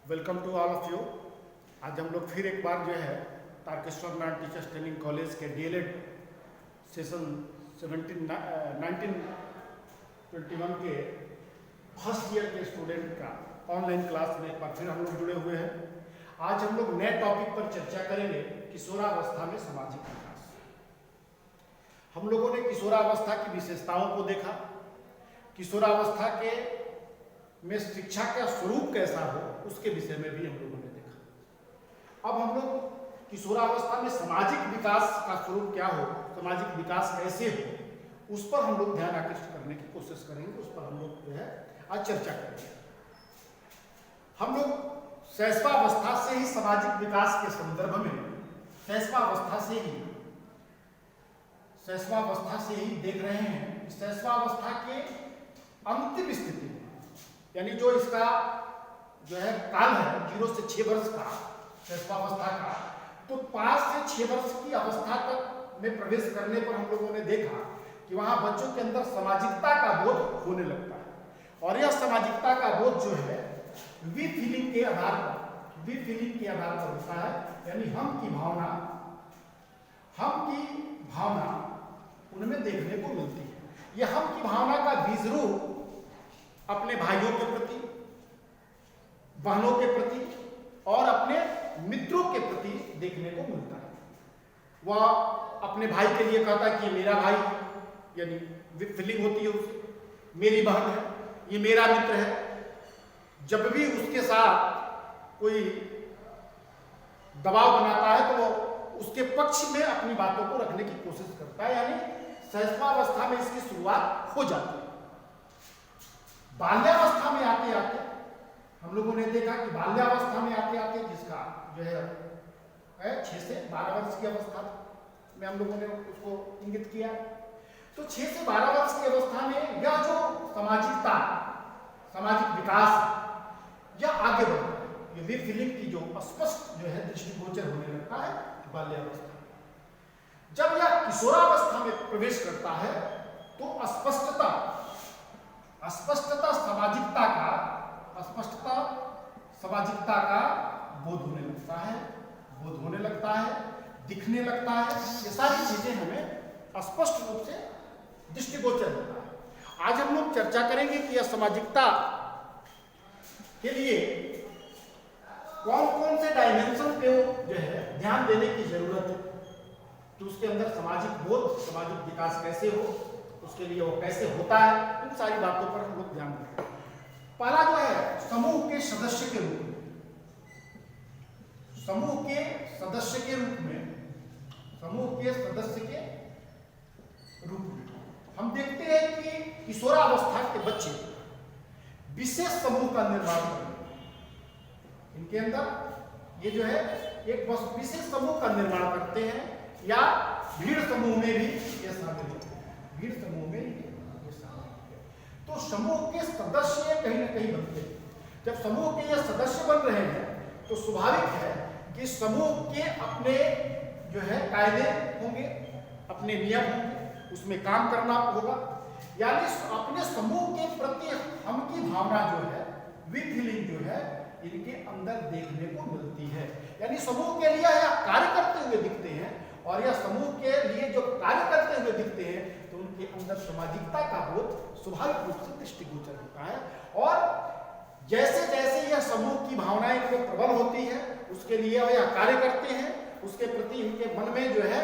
Welcome to all of you. आज हम लोग फिर एक बार जो है Tarkeshwar Narayan teachers training college के डीएलएड सेशन 1921 के फर्स्ट ईयर के स्टूडेंट का ऑनलाइन क्लास में एक बार फिर हम लोग जुड़े हुए हैं। आज हम लोग नए टॉपिक पर चर्चा करेंगे, किशोरावस्था में सामाजिक विकास। हम लोगों ने किशोरावस्था की विशेषताओं को देखा, किशोरावस्था के में शिक्षा का स्वरूप कैसा हो उसके विषय में भी हम लोगों ने देखा। अब हम लोग किशोरावस्था में सामाजिक विकास का स्वरूप क्या हो, सामाजिक विकास कैसे हो, उस पर हम लोग ध्यान आकर्षित करने की कोशिश करेंगे। उस पर हम लोग जो है आज चर्चा करेंगे। हम लोग शैशवावस्था से ही सामाजिक विकास के संदर्भ में शैशवावस्था से ही देख रहे हैं। शैशवावस्था के अंतिम स्थिति यानी जो इसका जो है काल है 0 से 6 वर्ष का शैशवावस्था का, तो 5 से 6 वर्ष की अवस्था तक में प्रवेश करने पर हम लोगों ने देखा कि वहां बच्चों के अंदर सामाजिकता का बोध होने लगता है। और यह सामाजिकता का बोध जो है वी फीलिंग के आधार पर होता है। यानी हम की भावना उनमें देखने को मिलती है। यह हम की भावना का बीज रूप अपने भाइयों के प्रति, बहनों के प्रति और अपने मित्रों के प्रति देखने को मिलता है। वह अपने भाई के लिए कहता है कि ये मेरा भाई, यानी फीलिंग होती है उसे, मेरी बहन है, ये मेरा मित्र है। जब भी उसके साथ कोई दबाव बनाता है तो वो उसके पक्ष में अपनी बातों को रखने की कोशिश करता है। यानी शैशवावस्था में इसकी शुरुआत हो जाती है। बाल्यावस्था में आते आते हम लोगों ने देखा कि बाल्यावस्था में आते आते जिसका जो है 6 से 12 वर्ष की अवस्था में हम लोगों ने उसको इंगित किया। तो 6 से 12 वर्ष की अवस्था में यह जो सामाजिक विकास यह आगे बढ़ता है। ये वे फीलिंग की जो स्पष्ट जो है दृष्टिगोचर होने लगता है बाल्यावस्था। जब यह किशोरावस्था में प्रवेश करता है तो अस्पष्टता सामाजिकता का बोध होने लगता है, दिखने लगता है। ये सारी चीजें हमें स्पष्ट रूप से दृष्टिगोचर होता है। आज हम लोग चर्चा करेंगे कि यह सामाजिकता के लिए कौन कौन से डायमेंशन पे जो है ध्यान देने की जरूरत है, तो उसके अंदर सामाजिक बोध, सामाजिक विकास कैसे हो, उसके लिए वो कैसे होता है, इन सारी बातों पर हम लोग ध्यान दें। पहला जो है समूह के सदस्य के रूप में हम देखते हैं कि किशोरावस्था के बच्चे विशेष समूह का निर्माण करते हैं। इनके अंदर ये जो है एक विशेष समूह का निर्माण करते हैं, या भीड़ समूह में भी ये शामिल होते हैं। तो समूह के सदस्य कहीं ना कहीं बनते हैं। जब समूह के ये सदस्य बन रहे हैं तो स्वाभाविक है कि समूह के अपने जो है कायदे होंगे, अपने नियम होंगे, उसमें काम करना होगा। यानी अपने समूह के प्रति हम की भावना जो है, वी फीलिंग जो है, इनके अंदर देखने को मिलती है। यानी समूह के लिए यह कार्य करते हुए दिखते हैं, और यह समूह के लिए जो कार्य करते हुए दिखते हैं तो उनके अंदर सामाजिकता का बोध स्वाभाविक रूप से दृष्टिगोचर होता है। और जैसे जैसे यह समूह की भावनाएं इनमें प्रबल होती है, उसके लिए वह कार्य करते हैं, उसके प्रति इनके मन में जो है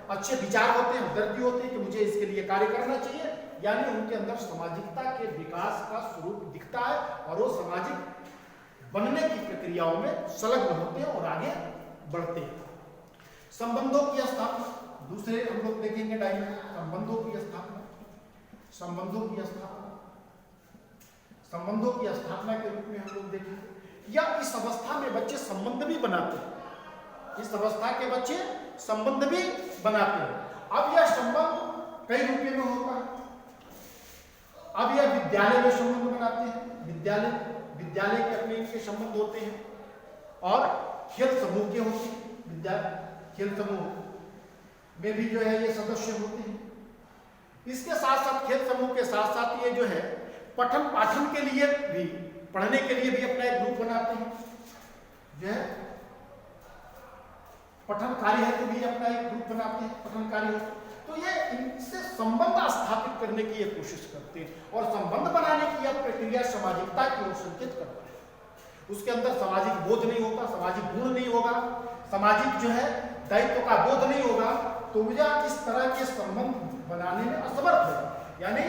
अच्छे विचार होते हैं, दर्दी होते हैं कि मुझे इसके लिए कार्य करना चाहिए। यानी उनके अंदर सामाजिकता के विकास का स्वरूप दिखता है, और वो सामाजिक बनने की प्रक्रियाओं में संलग्न होते हैं और आगे बढ़ते हैं। संबंधों की स्थापना, दूसरे हम लोग देखेंगे डायमेंशन, संबंधों की स्थापना के रूप में हम लोग देखेंगे। या इस अवस्था में बच्चे संबंध भी बनाते हैं, अब यह संबंध कई रूप में होता है। अब यह विद्यालय में संबंध बनाते हैं, विद्यालय के अपने इनके संबंध होते हैं, और खेल समूह के होते हैं। खेल समूह में भी जो है ये सदस्य होते हैं। इसके साथ साथ खेल समूह के साथ साथ ये जो है पठन पाठन के लिए भी, पढ़ने के लिए भी अपना एक ग्रुप बनाते हैं। जो है पठन कार्य है तो भी अपना एक ग्रुप बनाते हैं, पठन कार्य हो तो ये इनसे संबंध स्थापित करने की ये कोशिश करते हैं और संबंध बनाने की यह प्रक्रिया सामाजिकता की ओर संकेत करता है। उसके अंदर सामाजिक बोध नहीं होता, सामाजिक गुण नहीं होगा, सामाजिक जो है दायित्व का बोध नहीं होगा, तो यह इस तरह के संबंध बनाने में असमर्थ है। यानी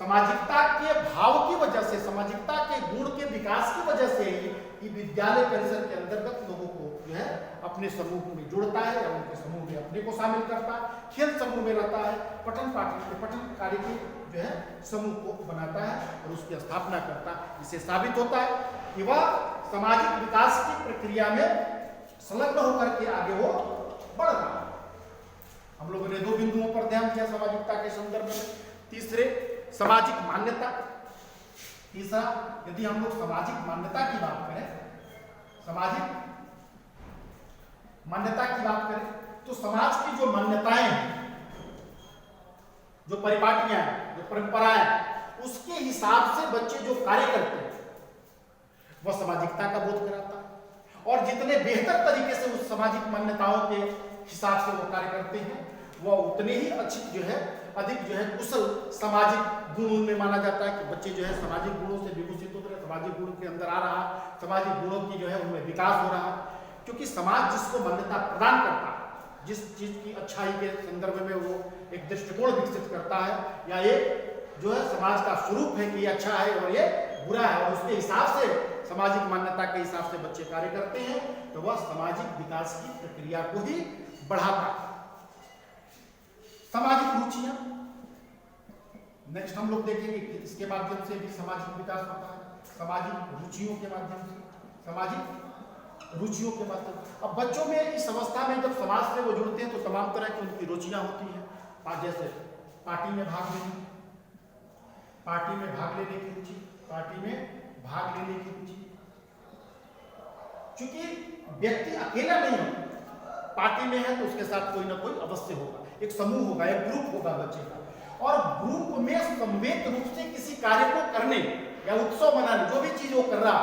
सामाजिकता के भाव की वजह से, सामाजिकता के गुण के विकास की वजह से ही विद्यालय परिसर के अंतर्गत लोगों को जो है अपने समूह में जोड़ता है या उनके समूह में अपने को शामिल करता है, खेल समूह में रहता है, पठन कार्य के जो है समूह को बनाता है और उसकी स्थापना करता है। इससे साबित होता है कि वह सामाजिक विकास की प्रक्रिया में संलग्न होकर के आगे वो बढ़ रहा है। हम लोगों ने दो बिंदुओं पर ध्यान दिया सामाजिकता के संदर्भ में। तीसरे, सामाजिक मान्यता। तीसरा, यदि हम लोग सामाजिक मान्यता की बात करें, सामाजिक मान्यता की बात करें तो समाज की जो मान्यताएं हैं, जो परिपाटियां हैं, जो परंपराएं, उसके हिसाब से बच्चे जो कार्य करते हैं वह सामाजिकता का बोध कराता है और जितने बेहतर तरीके से उस सामाजिक मान्यताओं के हिसाब से वो कार्य करते हैं वह उतने ही अच्छी जो है अधिक जो है कुशल सामाजिक गुणों में माना जाता है कि बच्चे जो है सामाजिक गुणों से विभूषित होते हैं, सामाजिक गुणों के अंदर आ रहा है, सामाजिक गुणों की जो है उनमें विकास हो रहा है। क्योंकि समाज जिसको मान्यता प्रदान करता है, जिस चीज की अच्छाई के संदर्भ में वो एक दृष्टिकोण विकसित करता है या एक जो है समाज का स्वरूप है कि ये अच्छा है और ये बुरा है और उसके हिसाब से सामाजिक मान्यता के हिसाब से बच्चे कार्य करते हैं तो वह सामाजिक विकास की प्रक्रिया को ही बढ़ाता है। सामाजिक रुचियां, नेक्स्ट हम लोग देखेंगे कि इसके माध्यम से भी सामाजिक विकास होता है। सामाजिक रुचियों के माध्यम से, सामाजिक रुचियों के माध्यम से। अब बच्चों में इस अवस्था में जब समाज से वो जुड़ते हैं तो तमाम तरह की उनकी रुचियां होती हैं। जैसे पार्टी में भाग लेने की रुचि, पार्टी में भाग लेने की रुचि। क्योंकि व्यक्ति अकेला नहीं है, पार्टी में है तो उसके साथ कोई ना कोई अवश्य होगा, एक समूह होगा, एक ग्रुप होगा बच्चे का और ग्रुप में समवेत रूप से किसी कार्य को करने या उत्सव मनाने, जो भी चीज वो कर रहा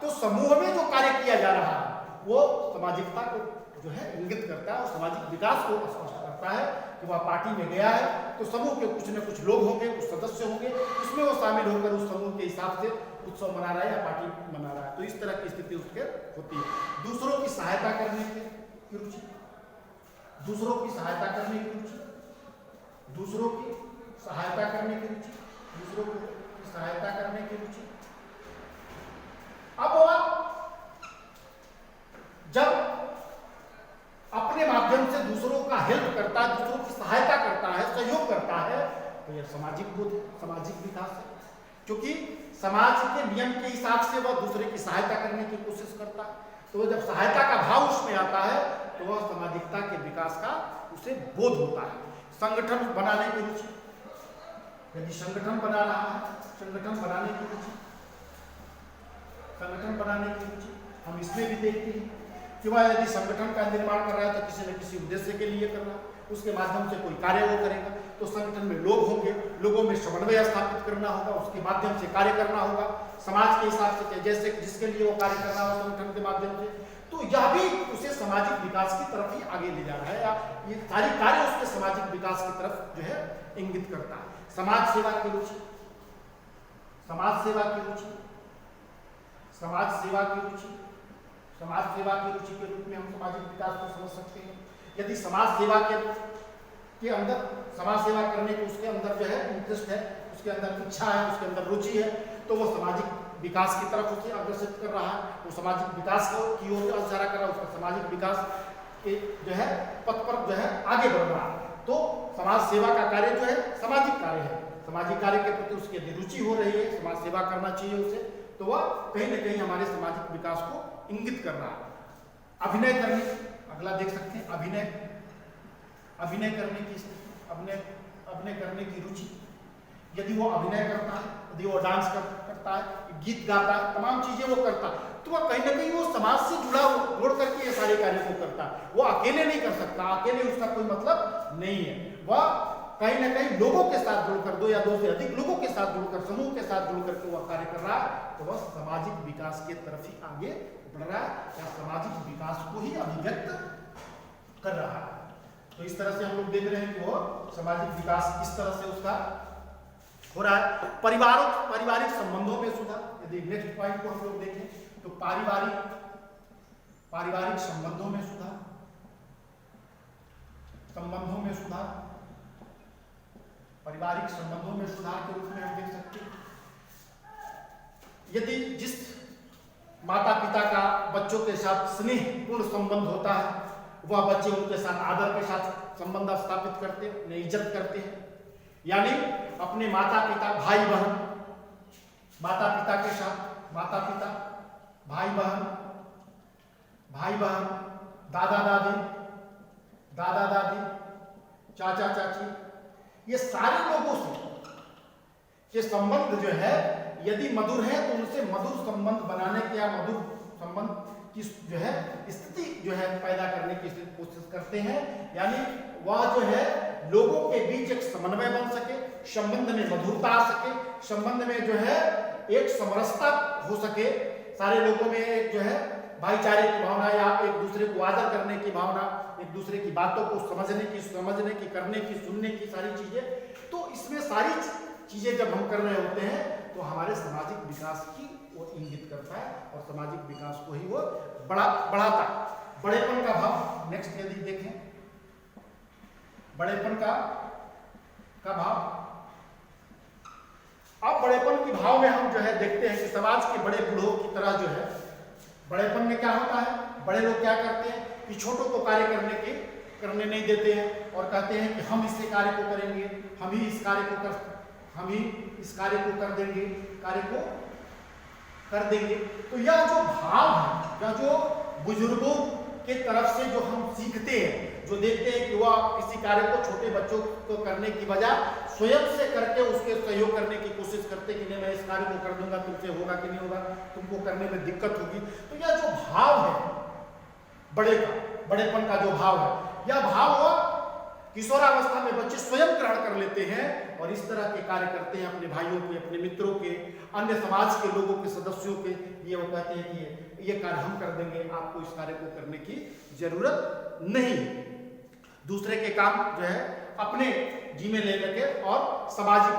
तो समूह में जो कार्य किया जा रहा है वो सामाजिकता को जो है इंगित करता है और सामाजिक विकास को स्पष्ट करता है कि वह पार्टी में गया है तो समूह के कुछ न कुछ लोग होंगे, कुछ सदस्य होंगे, उसमें वो शामिल होकर उस समूह के हिसाब से उत्सव मना रहा है या पार्टी मना रहा है। तो इस तरह की स्थिति उसके होती है। दूसरों की सहायता करने की रुचि, दूसरों की सहायता करने की रुचि, दूसरों की सहायता करने की रुचि, दूसरों की सहायता करने की रुचि। अब वह जब अपने माध्यम से दूसरों का हेल्प करता है, दूसरों की सहायता करता है, सहयोग करता है तो यह सामाजिक बोध, सामाजिक विकास है। क्योंकि समाज के नियम के हिसाब से वह दूसरे की सहायता करने की कोशिश करता है तो जब सहायता का भाव उसमें आता है तो वह सामाजिकता के विकास का उसे बोध होता है। संगठन बनाने की रुचि, यदि संगठन बना रहा है, संगठन बनाने की रुचि, संगठन बनाने की रुचि हम इसमें भी देखते हैं कि वह यदि संगठन का निर्माण कर रहा है तो किसी न किसी उद्देश्य के लिए कर रहा है, उसके माध्यम से कोई कार्य वो करेगा तो संगठन में लोग होंगे, लोगों में समन्वय स्थापित करना होगा, उसके माध्यम से कार्य करना होगा समाज के हिसाब से, जैसे जिसके लिए वो कार्य कर रहा है संगठन के माध्यम से, तो यह भी उसे सामाजिक विकास की तरफ ही आगे ले जा रहा है या ये सारी कार्य उसके सामाजिक विकास की तरफ जो है इंगित करता है। समाज सेवा की रुचि, समाज सेवा की रुचि, समाज सेवा की रुचि, समाज सेवा की रुचि के रूप में हम सामाजिक विकास को समझ सकते हैं। यदि समाज सेवा के अंदर समाज सेवा करने को उसके अंदर जो है इंटरेस्ट है, उसके अंदर इच्छा है, उसके अंदर रुचि है तो वो सामाजिक विकास की तरफ उसे अग्रसर कर रहा है, वो सामाजिक विकास की ओर इशारा कर रहा है, उसका सामाजिक विकास के जो है पथ पर जो है आगे बढ़ रहा है। तो समाज सेवा का कार्य जो है सामाजिक कार्य है, सामाजिक कार्य के प्रति उसकी यदि रुचि हो रही है, समाज सेवा करना चाहिए उसे, तो वह कहीं न कहीं हमारे सामाजिक विकास को इंगित कर रहा है। अभिनय करने, अगला देख सकते हैं, अभिनय करने की स्थिति, अभिनय करने की रुचि। यदि वो अभिनय करता है, यदि वो डांस करता है, गीत गाता है, तमाम चीजें वो करता है तो वह कहीं ना कहीं वो समाज से जोड़ करके ये सारे कार्यों को करता है। वो अकेले नहीं कर सकता, अकेले उसका कोई मतलब नहीं है। वह कहीं ना कहीं लोगों के साथ जुड़कर, दो या दो से अधिक लोगों के साथ जुड़कर, समूह के साथ जुड़ करके वह कार्य कर रहा है तो वह सामाजिक विकास के तरफ ही आगे पढ़ रहा है या सामाजिक विकास को ही अभिव्यक्त कर रहा है। तो इस तरह से हम लोग देख रहे हैं कि वो सामाजिक विकास किस तरह से उसका हो रहा है। पारिवारिक संबंधों में सुधार, यदि नेक्स्ट पॉइंट को हम लोग देखें तो पारिवारिक संबंधों में सुधार, पारिवारिक संबंधों में सुधार के रूप में हम देख सकते हैं, यदि जिस माता पिता का बच्चों के साथ स्नेहपूर्ण संबंध होता है, वह बच्चे उनके साथ आदर के साथ संबंध स्थापित करते हैं, उन्हें इज्जत करते हैं। यानी अपने माता पिता, भाई बहन, माता पिता के साथ माता पिता, भाई बहन, दादा दादी, चाचा चाची, ये सारे लोगों से के संबंध जो है यदि मधुर है तो उनसे मधुर संबंध बनाने के या मधुर संबंध की जो है स्थिति जो है पैदा करने की कोशिश करते हैं। यानी वह जो है लोगों के बीच एक समन्वय बन सके, संबंध में मधुरता आ सके, संबंध में जो है एक समरसता हो सके, सारे लोगों में एक जो है भाईचारे की भावना या एक दूसरे को आदर करने की भावना, एक दूसरे की बातों को समझने की, करने की, सुनने की सारी चीजें। तो इसमें सारी चीजें जब हम कर रहे होते हैं तो हमारे सामाजिक विकास की वो इंगित करता है और सामाजिक विकास को ही वो बढ़ाता है। बड़ेपन का भाव, नेक्स्ट यदि देखें बड़ेपन का भाव, अब बड़ेपन की भाव में हम जो है देखते हैं कि समाज के बड़े बूढ़ों की तरह जो है बड़ेपन में क्या होता है, बड़े लोग क्या करते हैं कि छोटों को कार्य करने नहीं देते हैं और कहते हैं कि हम इस कार्य को करेंगे, हम ही इस कार्य को कर देंगे। तो यह जो भाव है, यह जो बुजुर्गों के तरफ से जो हम सीखते हैं, जो देखते हैं कि वह किसी कार्य को छोटे बच्चों को करने की बजाय स्वयं से करके उसके सहयोग करने की कोशिश करते कि नहीं मैं इस कार्य को कर दूंगा, तुमसे होगा कि नहीं होगा, तुमको करने में दिक्कत होगी। तो यह जो भाव है बड़ेपन का जो भाव है, यह भाव वह किशोरावस्था में बच्चे स्वयं ग्रहण कर लेते हैं और इस तरह के कार्य करते हैं अपने भाइयों के, अपने मित्रों के, अन्य समाज के लोगों के सदस्यों के। ये वो कहते हैं कि ये कार्य हम कर देंगे, आपको इस कार्य को करने की जरूरत नहीं। दूसरे के काम जो है अपने जिम्मे ले लेके और सामाजिक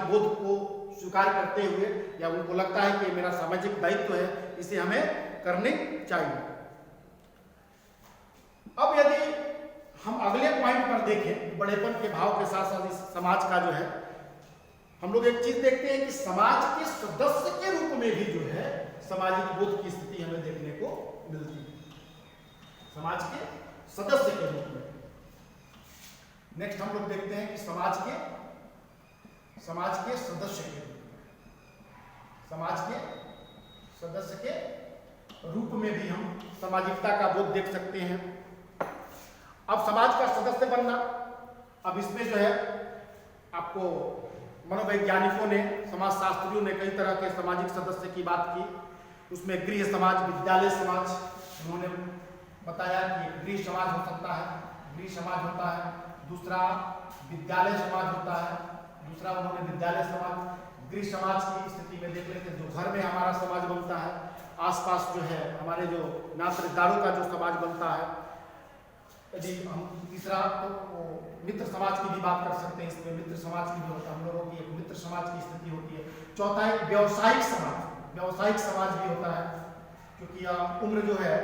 बोध को स्वीकार करते हुए, या उनको लगता है कि मेरा सामाजिक दायित्व है, इसे हमें करने चाहिए। अब यदि हम अगले पॉइंट पर देखें, बड़ेपन के भाव के साथ साथ इस समाज का जो है हम लोग एक चीज देखते हैं कि समाज के सदस्य के रूप में भी जो है सामाजिक बोध की स्थिति हमें देखने को मिलती है, समाज के सदस्य के रूप में। नेक्स्ट हम लोग देखते हैं कि समाज के सदस्य के रूप में, समाज के सदस्य के रूप में भी हम सामाजिकता का बोध देख सकते हैं। अब समाज का सदस्य बनना, अब इसमें जो है आपको मनोवैज्ञानिकों ने, समाजशास्त्रियों ने कई तरह के सामाजिक सदस्य की बात की। उसमें गृह समाज, विद्यालय समाज, उन्होंने बताया कि गृह समाज हो सकता है, गृह समाज होता है, दूसरा विद्यालय समाज होता है, दूसरा उन्होंने विद्यालय समाज। गृह समाज की स्थिति में देख लेते हैं, जो घर में हमारा समाज बनता है, आसपास जो है हमारे जो नातेदारों का जो समाज बनता है। यदि हम तीसरा तो मित्र समाज की भी बात कर सकते हैं, इसमें मित्र समाज की भी होता है, हम लोगों की एक मित्र समाज की स्थिति होती है। चौथा एक व्यावसायिक समाज भी होता है, क्योंकि उम्र जो है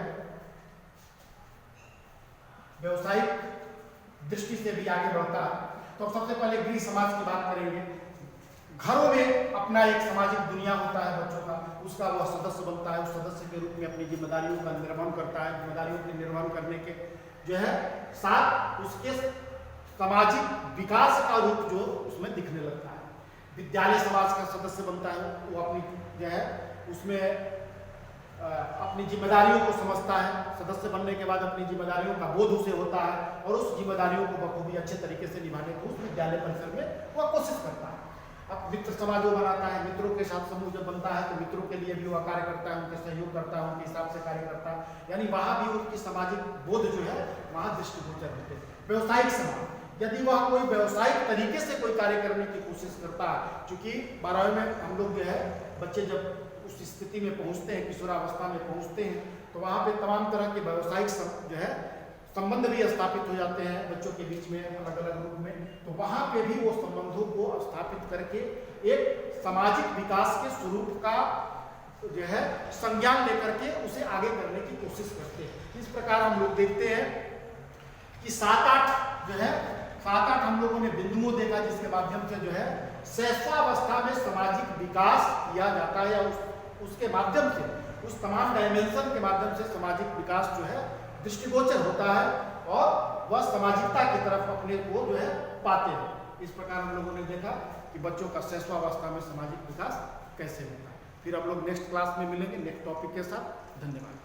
व्यावसायिक दृष्टि से भी आगे बढ़ता है। तो सबसे पहले गृह समाज की बात करेंगे। घरों में अपना एक सामाजिक दुनिया होता है बच्चों का, उसका वह सदस्य बनता है, उस सदस्य के रूप में अपनी जिम्मेदारियों का निर्वहन करता है। जिम्मेदारियों के निर्वहन करने के जो है साथ उसके सामाजिक विकास का रूप जो उसमें दिखने लगता है। विद्यालय समाज का सदस्य बनता है, वो अपनी जो है उसमें अपनी जिम्मेदारियों को समझता है। सदस्य बनने के बाद अपनी जिम्मेदारियों का बोध उसे होता है और उस जिम्मेदारियों को बखूबी अच्छे तरीके से निभाने को उस विद्यालय परिसर में वह कोशिश करता है। अब मित्र समाज वो बनाता है, मित्रों के साथ समूह जब बनता है तो मित्रों के लिए भी वह कार्य करता है, उनके सहयोग करता है, उनके हिसाब से कार्य करता है। यानी वहाँ भी उनकी सामाजिक बोध जो है वहाँ दृष्टिगोचर होते हैं। व्यवसायिक समाज, यदि वह कोई व्यवसायिक तरीके से कोई कार्य करने की कोशिश करता है, क्योंकि 12वीं में हम लोग जो है बच्चे जब उस स्थिति में पहुंचते हैं, किशोरावस्था में पहुंचते हैं, तो वहाँ पे तमाम तरह के व्यवसायिक जो है संबंध भी स्थापित हो जाते हैं बच्चों के बीच में अलग अलग रूप में। तो वहाँ पे भी वो संबंधों को स्थापित करके एक सामाजिक विकास के स्वरूप का जो है संज्ञान लेकर के उसे आगे करने की कोशिश करते हैं। इस प्रकार हम लोग देखते हैं कि 7-8 जो है 7-8 हम लोगों ने बिंदुओं देखा, जिसके माध्यम से जो है शैशवावस्था में सामाजिक विकास किया जाता है, या उसके माध्यम से उस तमाम डायमेंशन के माध्यम से सामाजिक विकास जो है दृष्टिगोचर होता है और वह सामाजिकता की तरफ अपने को जो है पाते हैं। इस प्रकार हम लोगों ने देखा कि बच्चों का शैशवावस्था में सामाजिक विकास कैसे होता है। फिर हम लोग नेक्स्ट क्लास में मिलेंगे नेक्स्ट टॉपिक के साथ। धन्यवाद।